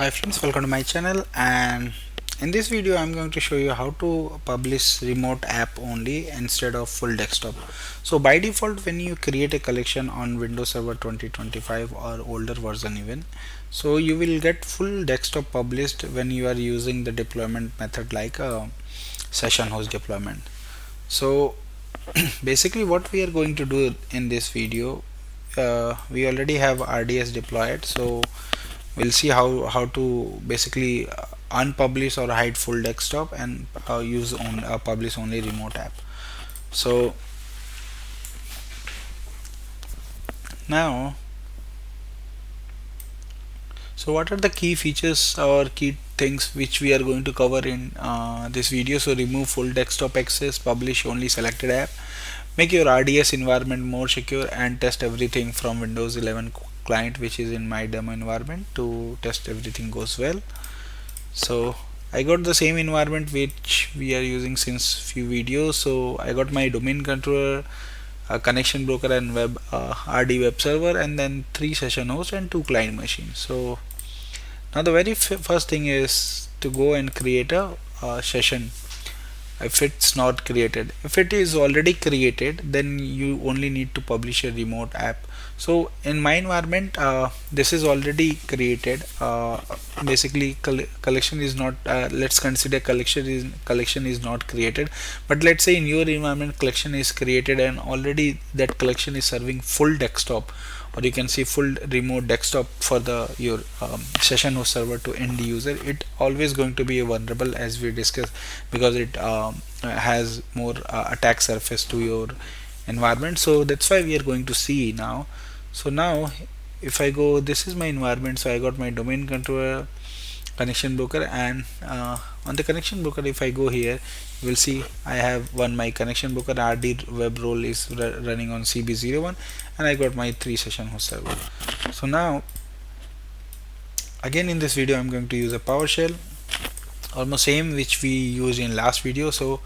Hi friends, welcome to my channel, and in this video I'm going to show you how to publish remote app only instead of full desktop. So by default, when you create a collection on Windows Server 2025 or older version even, so you will get full desktop published when you are using the deployment method like a session host deployment. So basically what we are going to do in this video, we already have RDS deployed, so we'll see how to basically unpublish or hide full desktop and use on publish only remote app. So now, so what are the key features or key things which we are going to cover in this video? So remove full desktop access, publish only selected app, make your RDS environment more secure, and test everything from Windows 11 client, which is in my demo environment, to test everything goes well. So I got the same environment which we are using since few videos. So I got my domain controller, a connection broker, and web RD web server, and then 3 session hosts and 2 client machines. So now the very first thing is to go and create a session. If it's not created, if it is already created, then you only need to publish a remote app. So in my environment, this is already created. Basically collection is not, let's consider collection is not created, but let's say in your environment collection is created and already that collection is serving full desktop, or you can see full remote desktop for the your session host server to end user. It always going to be a vulnerable, as we discussed, because it has more attack surface to your environment. So that's why we are going to see now. So now if I go, this is my environment. So I got my domain controller, connection broker, and on the connection broker, if I go here, you will see I have my connection broker RD web role is running on CB01, and I got my 3 session host server. So now again in this video I'm going to use a PowerShell, almost same which we used in last video. So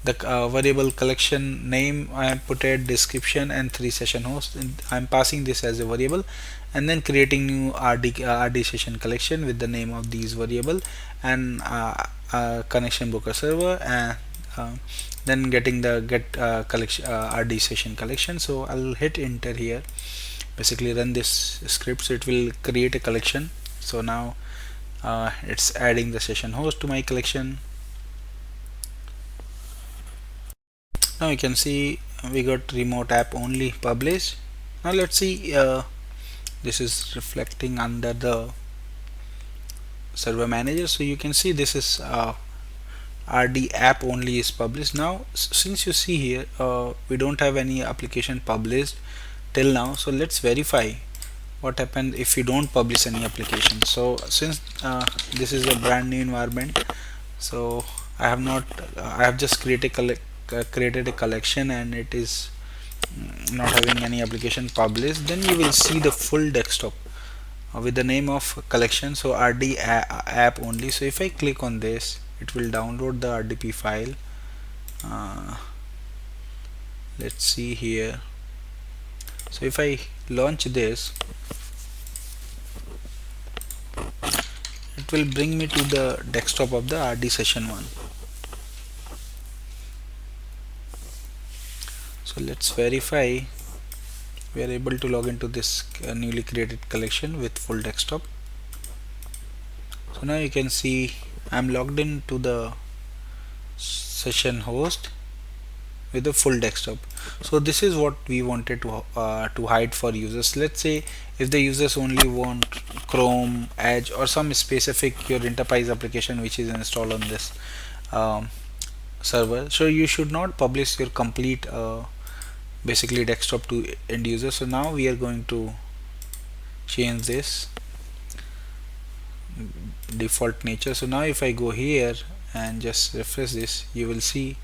the variable collection name I put a description and 3 session hosts, and I'm passing this as a variable, and then creating new RD session collection with the name of these variable, and connection broker server, and then getting the get collection RD session collection. So I'll hit enter here, basically run this script, so it will create a collection. So now it's adding the session host to my collection. Now you can see we got remote app only published. Now let's see, this is reflecting under the server manager. So you can see this is RD app only is published. Now since you see here, we don't have any application published till now. So let's verify what happens if you don't publish any application. So since this is a brand new environment, so I have not I have just created a collection, and it is not having any application published, then you will see the full desktop with the name of collection, so RD app only. So if I click on this, it will download the RDP file. Let's see here. So if I launch this, it will bring me to the desktop of the RD session 1. So let's verify we are able to log into this newly created collection with full desktop. So now you can see I'm logged into the session host with the full desktop. So this is what we wanted to hide for users. Let's say if the users only want Chrome, Edge, or some specific your enterprise application which is installed on this server, so you should not publish your complete basically desktop to end user. So now we are going to change this default nature. So now if I go here and just refresh this, you will see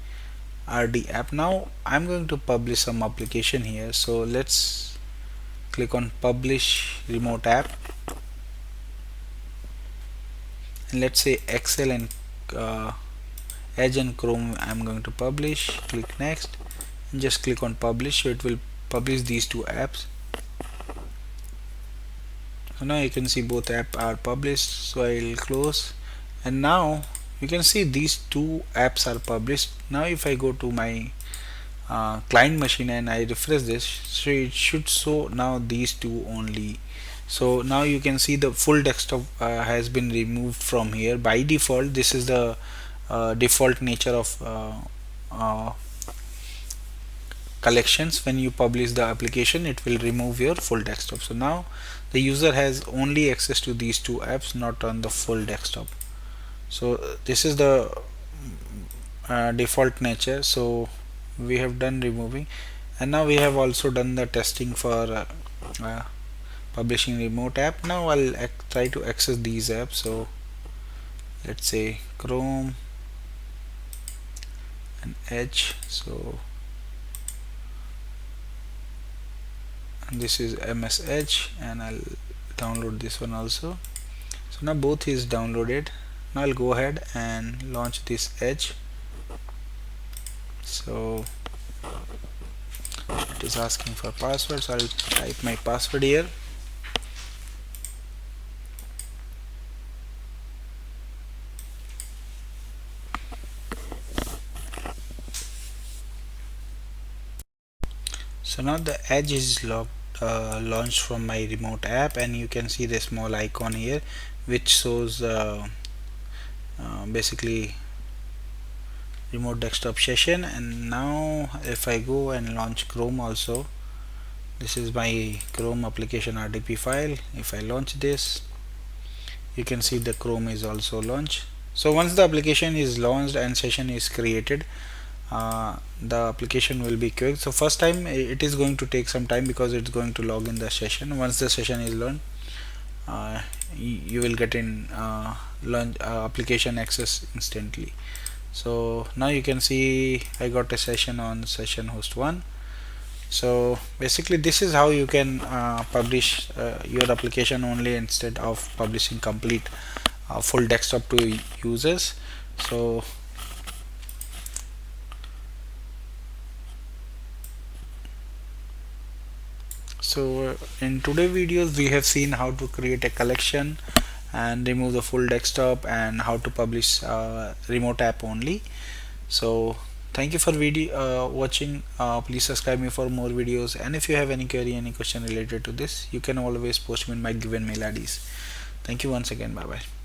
RD app. Now I'm going to publish some application here. So let's click on publish remote app, and let's say Excel and Edge and Chrome I'm going to publish. Click next and just click on publish, so it will publish these 2 apps. So now you can see both apps are published, so I'll close, and now you can see these two apps are published. Now if I go to my client machine and I refresh this, so it should show now these two only. So now you can see the full desktop has been removed from here. By default, this is the default nature of collections. When you publish the application, it will remove your full desktop. So now the user has only access to these two apps, not on the full desktop. So this is the default nature. So we have done removing, and now we have also done the testing for publishing remote app. Now I'll try to access these apps. So let's say Chrome and Edge. So this is MS Edge, and I'll download this one also. So now both is downloaded. Now I'll go ahead and launch this Edge. So it is asking for password, so I'll type my password here. So now the Edge is launched from my remote app, and you can see the small icon here which shows basically remote desktop session. And now if I go and launch Chrome also, this is my Chrome application RDP file. If I launch this, you can see the Chrome is also launched. So once the application is launched and session is created, the application will be quick. So first time it is going to take some time because it's going to log in the session. Once the session is launched, you will get in launch application access instantly. So now you can see I got a session on session host 1. So basically this is how you can publish your application only instead of publishing complete full desktop to users. So in today's videos we have seen how to create a collection and remove the full desktop, and how to publish remote app only. So thank you for watching. Please subscribe me for more videos, and if you have any query, any question related to this, you can always post me in my given mail IDs. Thank you once again. Bye bye.